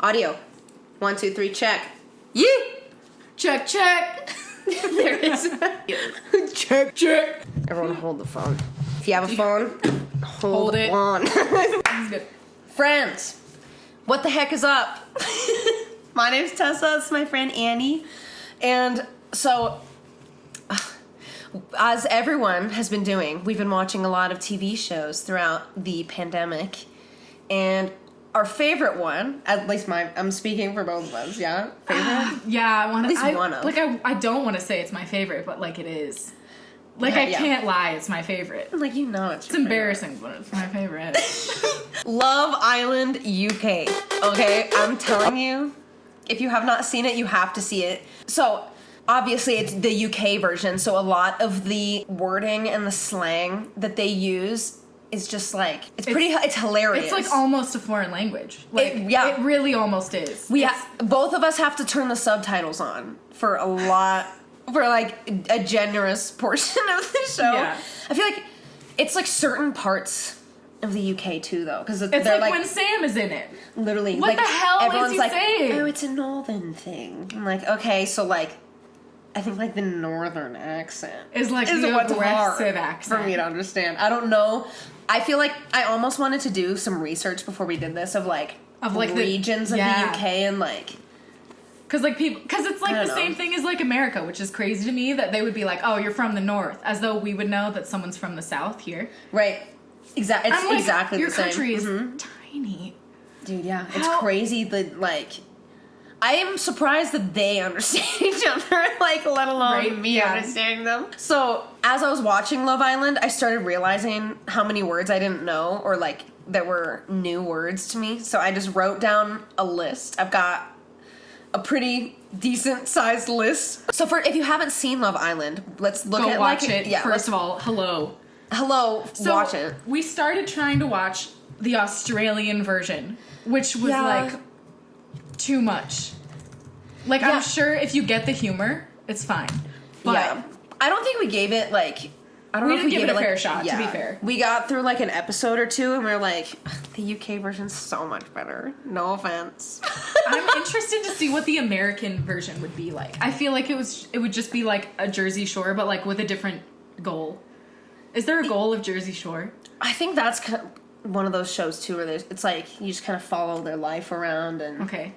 Audio. 1, 2, 3, check. Yeah. Check, check. There it is. Check, check. Everyone hold the phone. If you have a phone, hold it. on. Good. Friends, what the heck is up? My name's Tessa. It's my friend Annie. And so, as everyone has been doing, we've been watching a lot of TV shows throughout the pandemic. And our favorite one, at least I'm speaking for both of us, yeah? Favorite? Yeah, I want to. At least one of. Like, I don't want to say it's my favorite, but like it is. Like, I can't lie, it's my favorite. Like, you know It's embarrassing, but it's my favorite. Love Island UK. Okay, I'm telling you, if you have not seen it, you have to see it. So, obviously, it's the UK version, so a lot of the wording and the slang that they use is just like, it's hilarious. It's like almost a foreign language. Like, it really almost is. Both of us have to turn the subtitles on for a lot, for like a generous portion of the show. Yeah. I feel like it's like certain parts of the UK too, though, because it's like when Sam is in it. Literally, what like, the hell everyone's is he like, saying? oh, it's a northern thing. I'm like, okay, so like, I think like the northern accent is like the aggressive hard accent for me to understand. I don't know. I feel like I almost wanted to do some research before we did this of like regions of the UK and like. Because it's like the same thing as like America, which is crazy to me that they would be like, oh, you're from the north, as though we would know that someone's from the south here. Right. Exactly. It's like, exactly the same. Your country is tiny. Dude, yeah. It's crazy that like, I am surprised that they understand each other, like, let alone me understanding them. So, as I was watching Love Island, I started realizing how many words I didn't know, or like, that were new words to me. So I just wrote down a list. I've got a pretty decent sized list. So if you haven't seen Love Island, let's look at watch like it. Yeah, first of all, hello, watch it. We started trying to watch the Australian version, which was like too much. Like I'm sure if you get the humor, it's fine. But I don't think we gave it like. I don't know if we gave it a like, fair shot, to be fair. We got through like an episode or two and we were like, the UK version's so much better. No offense. I'm interested to see what the American version would be like. I feel like it would just be like a Jersey Shore, but like with a different goal. Is there a goal of Jersey Shore? I think that's one of those shows too where it's like you just kind of follow their life around and... Okay.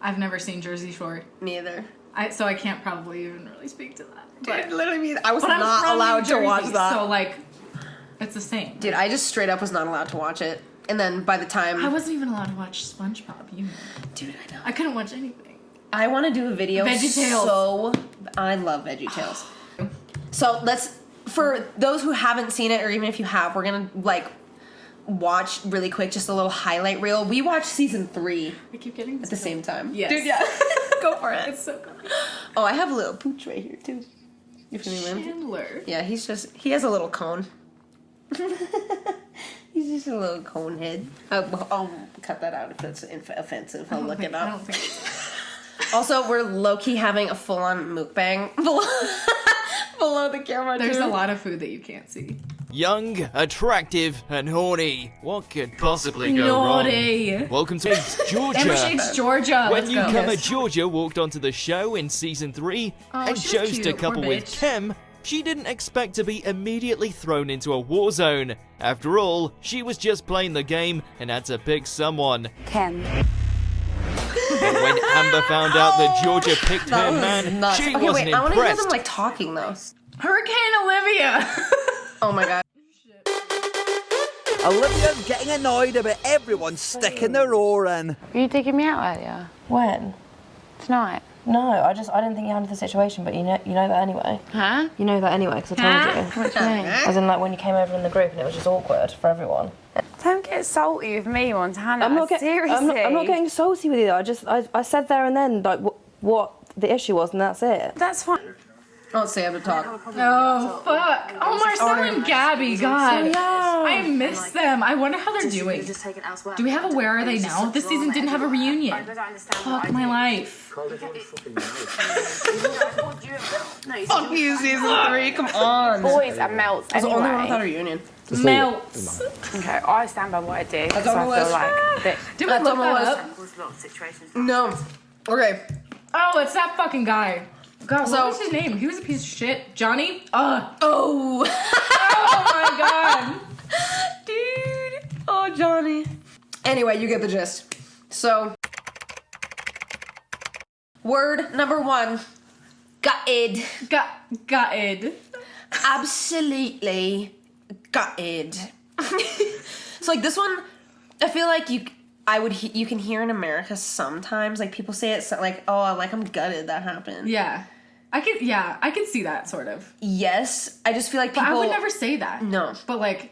I've never seen Jersey Shore. Me either. So I can't probably even really speak to that. Dude, literally, I was not allowed to watch that. So, like, it's the same. Dude, I just straight up was not allowed to watch it. And then by the time... I wasn't even allowed to watch SpongeBob, you know. Dude, I know. I couldn't watch anything. I want to do a video VeggieTales. I love VeggieTales. So, for those who haven't seen it, or even if you have, we're going to, like, watch really quick just a little highlight reel. We watched season 3 I keep getting at the same time. Yes. Dude, yeah. Go for it. It's so good. Oh, I have a little pooch right here, too. You feeling him? Chandler. Yeah, he has a little cone. He's just a little cone head. I'll cut that out if that's offensive. I'll look it up. I don't think so. Also, we're low-key having a full-on mukbang below the camera, There's too. a lot of food that you can't see. Young, attractive, and horny. What could possibly go wrong? Welcome to Georgia. Milkshake's Georgia. When Let's go. Newcomer Georgia walked onto the show in season 3 and she was chose cute. to couple Poor with bitch. Kem, she didn't expect to be immediately thrown into a war zone. After all, she was just playing the game and had to pick someone. Kem. But when Amber found out that Georgia picked her man, nuts. she Okay, wasn't wait, I want to hear them impressed. like talking though. Hurricane Olivia. Oh my god. Olivia's getting annoyed about everyone sticking their oar in. Were you digging me out earlier? When? Tonight? No, I didn't think you handled the situation, but you know that anyway. Huh? You know that anyway, because I told you. What do you mean? As in, like, when you came over in the group and it was just awkward for everyone. Don't get salty with me, Montana. Seriously. I'm not getting salty with you, though. I said there and then, like, what the issue was, and that's it. That's fine. Don't say I'm to talk. Oh, fuck. Oh, Marcel and Gabby, God. I miss them. I wonder how they're doing. Do we have a Where Are They Now? This season didn't have a reunion. Fuck my life. Fuck you, season 3, come on. Always a melt It's the only one without a anyway. reunion. Melts. Okay, I stand by what I do because on I the feel list. like that. Did we look on the that list. up? No. Okay. Oh, it's that fucking guy. God, So- what was his name? He was a piece of shit. Johnny? Ugh. Oh. Oh my god. Dude. Oh, Johnny. Anyway, you get the gist. So, word number 1. Gutted. Gutted. Absolutely gutted. So, like, this one, I feel like you can hear in America sometimes, like, people say it, so, like, oh, like, I'm gutted that happened. Yeah. I could see that sort of. Yes, I just feel like people... But I would never say that. No. But like...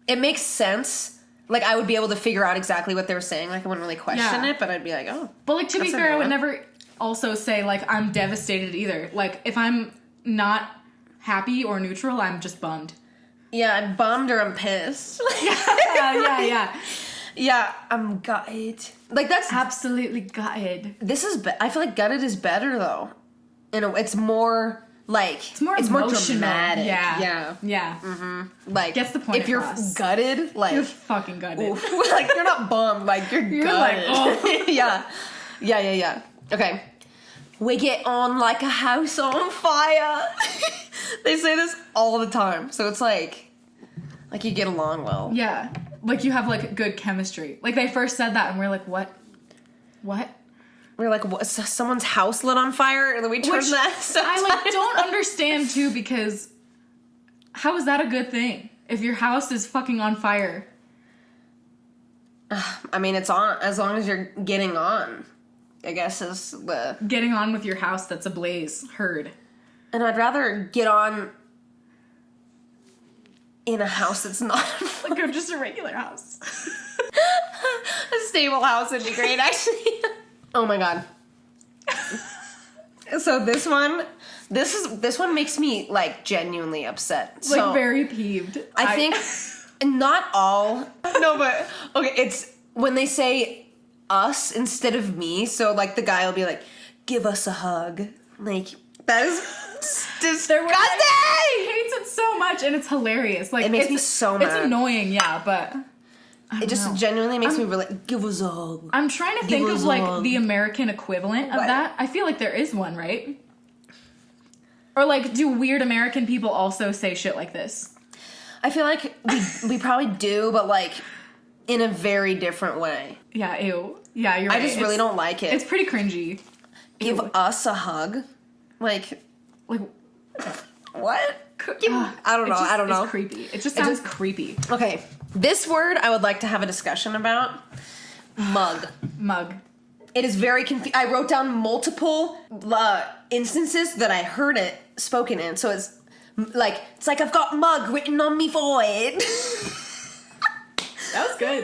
It makes sense. Like, I would be able to figure out exactly what they were saying. Like, I wouldn't really question it, but I'd be like, oh. But like, to be that's a fair, good I would one. never also say like, I'm devastated either. Like, if I'm not happy or neutral, I'm just bummed. Yeah, I'm bummed or I'm pissed. Yeah. Yeah, I'm gutted. Like, that's... Absolutely gutted. This is... I feel like gutted is better, though. It's more... Like, It's more emotional. dramatic. Yeah. Like, Gets the point if you're across. gutted, like... You're fucking gutted. Oof. Like, you're not bummed, like, you're like, gutted. oh. Yeah. Okay. We get on like a house on fire. They say this all the time. So it's like you get along well. Yeah. Like, you have like good chemistry. Like, they first said that and we're like, what? We're like, what, someone's house lit on fire? And then we turn Which that stuff. I like don't understand too, because how is that a good thing if your house is fucking on fire? I mean, it's on as long as you're getting on, I guess is the... Getting on with your house that's ablaze. Heard. And I'd rather get on in a house that's not Like, or just a regular house. a stable house would be great, actually. Oh my god. So this one makes me like genuinely upset. Like, So very peeved. I think not all. No, but okay, it's when they say us instead of me. So like the guy will be like, "Give us a hug." Like, that is disgusting. He hates it so much, and it's hilarious. Like, It makes me so mad. It's annoying, yeah, but It just genuinely makes me really give us a hug. I'm trying to think us of a like hug. the American equivalent of What? that. I feel like there is one, right? Or like, do weird American people also say shit like this? I feel like we probably do, but like in a very different way. Yeah, ew. Yeah, you're right. I just really don't like it. It's pretty cringy. Give Ew. us a hug. Like, Like, what? I don't know. I don't know. It's creepy. It just sounds creepy. Okay, this word I would like to have a discussion about. Mug. Mug. It is very I wrote down multiple instances that I heard it spoken in. So it's like I've got mug written on me forehead. That was good.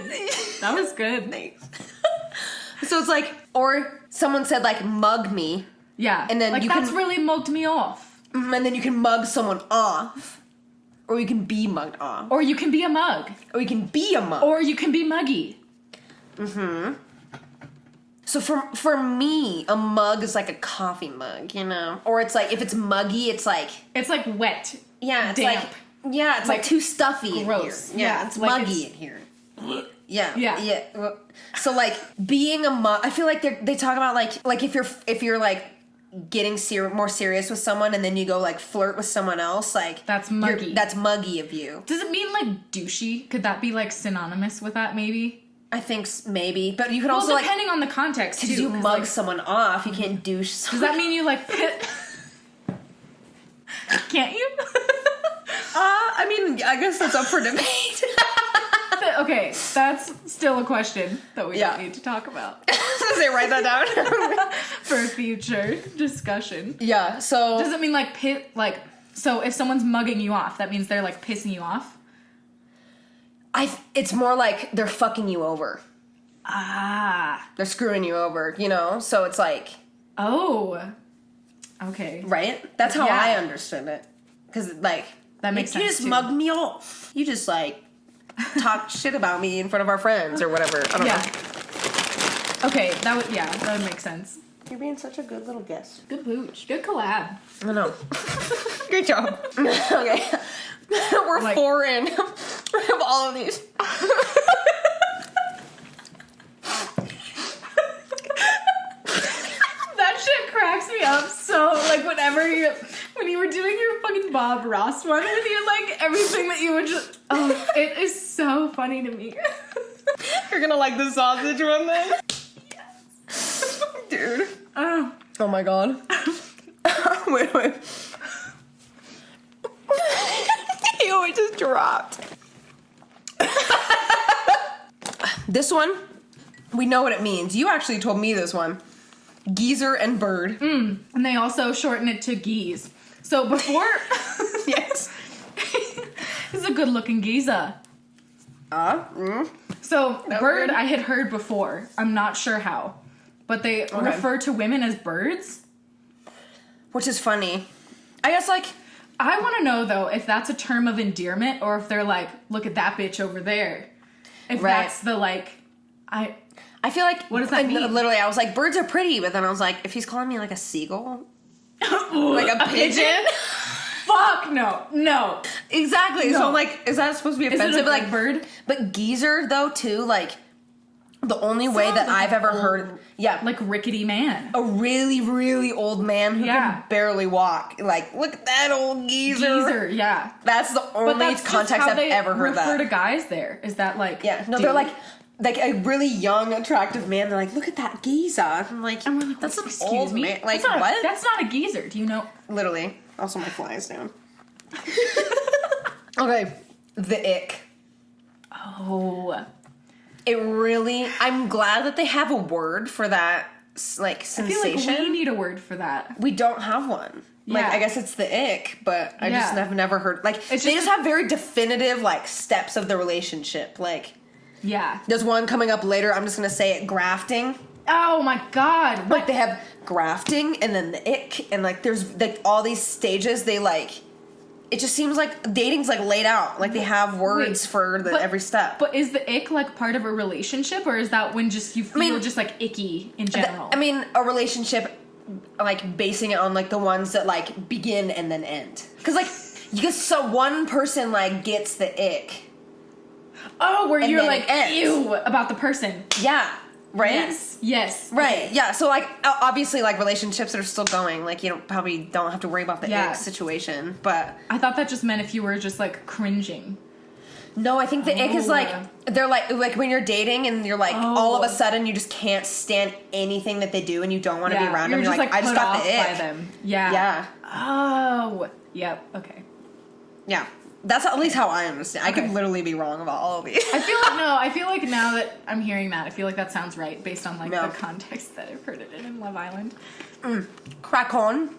That was good. So it's like, or someone said like mug me, Yeah. And then like, you that's can- really mugged me off. and then you can mug someone off, or you can be mugged off, Or you can be a mug. or you can be a mug. Or you can be muggy. So for me, a mug is like a coffee mug, you know? Or it's like, if it's muggy, it's like, It's like wet. yeah, it's Damp. it's like too stuffy Gross. in here. Yeah, Yeah, it's like muggy it's- in here. Yeah. Yeah. Well, so like being a mug, I feel like they talk about like if you're like getting more serious with someone and then you go like flirt with someone else, like That's muggy. that's muggy of you. Does it mean like douchey? Could that be like synonymous with that maybe? I think maybe, but you can Well, also like depending on the context to too. do 'cause, mug like, someone off, you can't douche someone. does that mean you like pit? Can't you? I mean, I guess that's up for debate. Okay, that's still a question that we Yeah. don't need to talk about Say, write that down. for a future discussion. Yeah, so Does it mean like pit? Like, so if someone's mugging you off, that means they're like pissing you off? it's more like they're fucking you over. Ah. They're screwing you over, you know? So it's like, Oh. Okay. right? That's how Yeah. I understood it. Because, like, That makes you sense, just too. mugged me off. You just, like, talk shit about me in front of our friends or whatever. I don't know. Yeah. Okay, that would make sense. You're being such a good little guest. Good pooch. Good collab. I know. Good job. Okay. We're Like- 4 in. We have all of these. That shit cracks me up so, like, when you were doing your fucking Bob Ross one with your, like, everything that you would just, oh, it is so funny to me. You're gonna like the sausage one then? Yes. Dude. Oh. Oh my god. Wait. Ew, it just dropped. This one, we know what it means. You actually told me this one. Geezer and bird. And they also shorten it to geese. So before... Yes. This is a good-looking geezer. So, bird I had heard before. I'm not sure how. But they refer to women as birds. Which is funny. I guess, like... I want to know, though, if that's a term of endearment or if they're like, look at that bitch over there. If that's the, like... I feel like... What does that mean? Literally, I was like, birds are pretty, but then I was like, if he's calling me, like, a seagull? Like a pigeon? Fuck, no. Exactly. No. So I'm like, is that supposed to be offensive? Is it a like bird? But geezer though too, like the only way that like I've ever heard, like rickety man. a really, really old man who Yeah. can barely walk. Like, look at that old geezer. Yeah. That's the only But that's just context how I've they ever heard refer that. to guys there. Is that like... Yeah, no, dude? they're like a really young, attractive man. They're like, look at that geezer. I'm like, that's an Excuse old me? man. Like, that's not what? That's not a geezer. Do you know? Literally. Also, my fly is down. Okay, the ick. Oh. It really... I'm glad that they have a word for that, like, I sensation. feel like we need a word for that. We don't have one. Like, Yeah. I guess it's the ick, but I just Yeah. have never heard... Like, It's they just just have very definitive, like, steps of the relationship. Like, Yeah. there's one coming up later, I'm just gonna say it, grafting. Oh my god. Like, they have grafting, and then the ick, and, like, there's, like, all these stages, they, like... It just seems like dating's, like, laid out. Like, they have words Wait, for every step. But is the ick like part of a relationship, or is that when just you feel just like icky in general? I mean, a relationship, like, basing it on, like, the ones that, like, begin and then end. Because, like, so one person, like, gets the ick. oh, where and you're then like, it ends. ew, about the person. Yeah. Right? Yes. Right. Okay. Yeah. So, like, obviously, like, relationships that are still going, like, you probably don't have to worry about the Yeah. ick situation. But I thought that just meant if you were just like cringing. no, I think the ick is, like, they're like when you're dating and you're, like, all of a sudden you just can't stand anything that they do and you don't want to be around you're them. just You're like, I just put got off the ick. by them. Yeah. Yeah. Oh. Yep. Okay. Yeah. That's at least how I understand. I could literally be wrong about all of these. I feel like now that I'm hearing that, I feel like that sounds right based on like the context that I've heard it in Love Island. Crack on.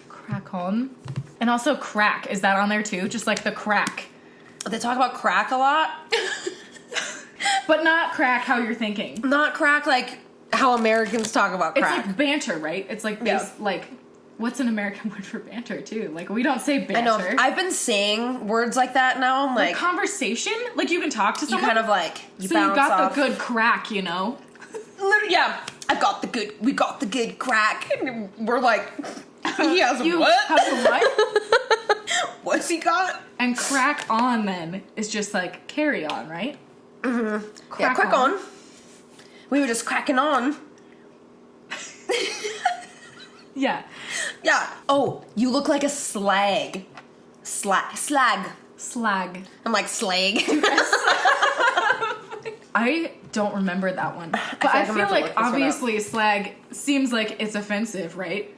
Crack on. And also crack. Is that on there too? Just like the crack. They talk about crack a lot. But not crack how you're thinking. Not crack like how Americans talk about crack. It's like banter, right? It's like like what's an American word for banter too? Like we don't say banter. I know. I've been saying words like that now. I'm like conversation. Like you can talk to someone. You kind of like you got the good crack, you know. Yeah, we got the good crack. And we're like, he has you what? Have the what? What's he got? And crack on then is just like carry on, right? Mm-hmm. Crack on. We were just cracking on. Yeah. Yeah. Oh, you look like a slag. Slag. I'm like slag. I don't remember that one. But I feel like obviously slag seems like it's offensive, right?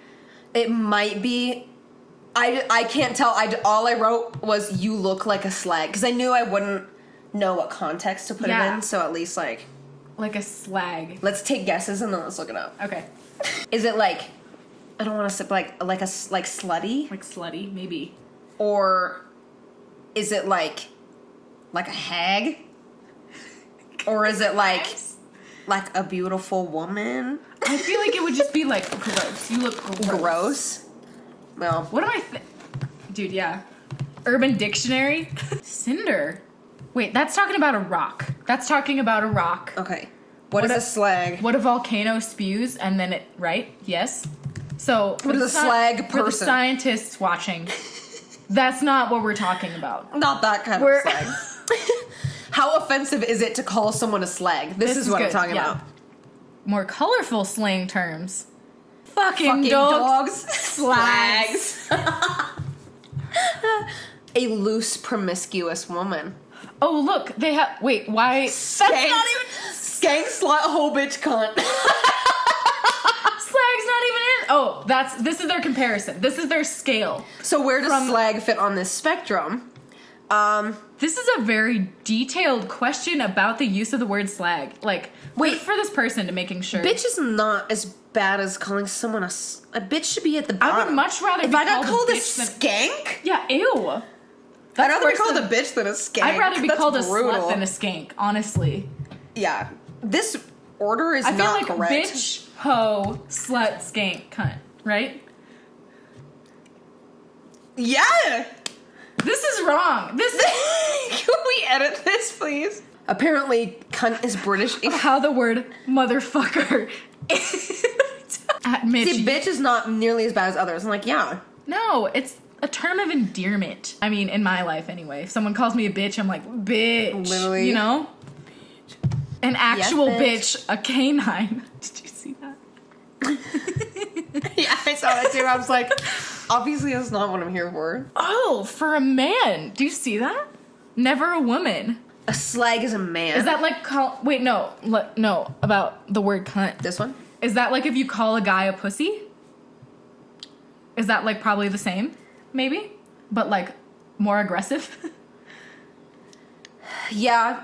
It might be. I can't tell. All I wrote was you look like a slag because I knew I wouldn't know what context to put it in. So at least like a slag. Let's take guesses and then let's look it up. Okay. Is it like I don't want to say like slutty? Like slutty, maybe. Or is it like a hag? Or is it like a beautiful woman? I feel like it would just be like gross. You look gross. Well, what am I? Dude, yeah. Urban Dictionary. Cinder. Wait, that's talking about a rock. Okay. What is a slag? What a volcano spews and then it, right? Yes. So What is a slag for the person? scientists watching, that's not what we're talking about. Not that kind of slag. How offensive is it to call someone a slag? This is what I'm good, talking yeah. about. More colorful slang terms. Fucking Fucking dogs. Slags. A loose, promiscuous woman. Oh, look, they have. Wait, why? Skank, That's not even. Skank, slut, whole bitch, cunt. Slag's not even in. Oh, this is their comparison. This is their scale. So where does slag fit on this spectrum? This is a very detailed question about the use of the word slag. Like, wait for this person to making sure. Bitch is not as bad as calling someone a bitch should be at the bottom. I would much rather if be I got called a bitch skank. Yeah, ew. I'd rather be called a bitch than a skank. I'd rather be That's called brutal. a slut than a skank, honestly. Yeah. This order is I feel not like correct. bitch, hoe, slut, skank, cunt, right? Yeah! This is wrong. This is Can we edit this, please? Apparently, cunt is British. how the word motherfucker at Mitch. See, bitch is not nearly as bad as others. I'm like, yeah. No, it's a term of endearment. I mean, in my life anyway. If someone calls me a bitch, I'm like, bitch. Literally. You know? An actual Yes, bitch, a canine. Did you see that? Yeah, I saw that too. I was like, obviously that's not what I'm here for. Oh, for a man. Do you see that? Never a woman. A slag is a man. Is that like wait, no, no, about the word cunt. this one? Is that like if you call a guy a pussy? Is that like probably the same? Maybe? But like more aggressive? Yeah.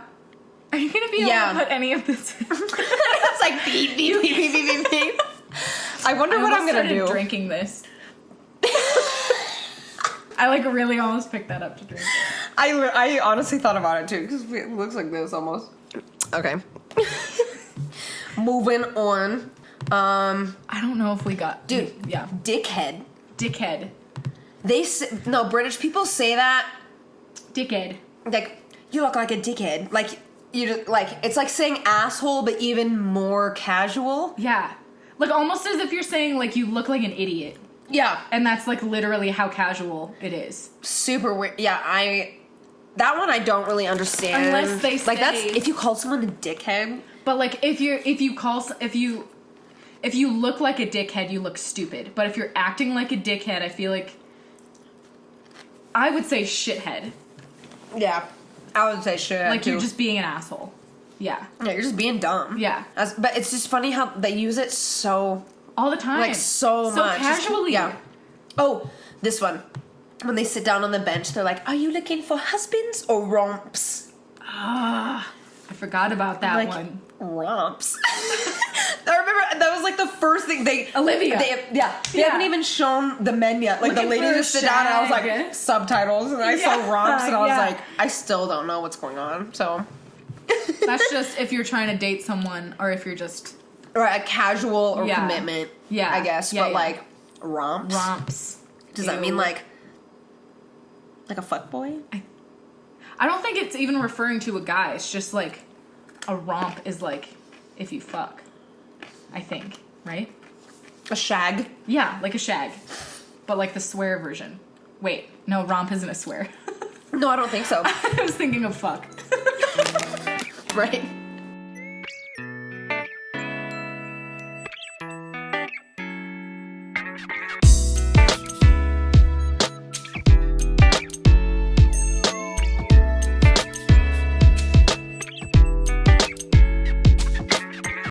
Are you gonna be able to put any of this in? It's like beep, beep, beep, beep, beep, beep, beep. I wonder what I'm gonna do. Drinking this. I like really almost picked that up to drink it. I honestly thought about it too, because it looks like this almost. Okay. Moving on. I don't know if we got... Dude. Yeah. Dickhead. Dickhead. No, British people say that. Dickhead. Like, you look like a dickhead. Like, you just, like, it's like saying asshole, but even more casual. Yeah. Like almost as if you're saying like you look like an idiot. Yeah. And that's like literally how casual it is. Super weird. Yeah, that one I don't really understand. Unless they like that's say- if you call someone a dickhead. But like if you look like a dickhead, you look stupid. But if you're acting like a dickhead, I feel like I would say shithead. Yeah, I would say shit. Like you're just being an asshole. Yeah. Yeah, you're just being dumb. Yeah. But it's just funny how they use it so All the time. like so much. casually. Yeah. Oh, this one. When they sit down on the bench, they're like, "Are you looking for husbands or romps?" I forgot about that Like, one. romps. I remember that was like the first thing Olivia. They haven't even shown the men yet. Like Looking the lady for a just sit down and I was like shag. subtitles and I saw Yeah, romps and I was yeah. like, I still don't know what's going on. So That's just if you're trying to date someone or if you're just or a casual or Yeah. commitment. Yeah. I guess. Yeah, but yeah. like romps. romps. Does that Ew. mean like a fuckboy? I don't think it's even referring to a guy. It's just like a romp is like if you fuck. I think, right? A shag? Yeah, like a shag. But like the swear version. Wait, no, romp isn't a swear. No, I don't think so. I was thinking of fuck. Right.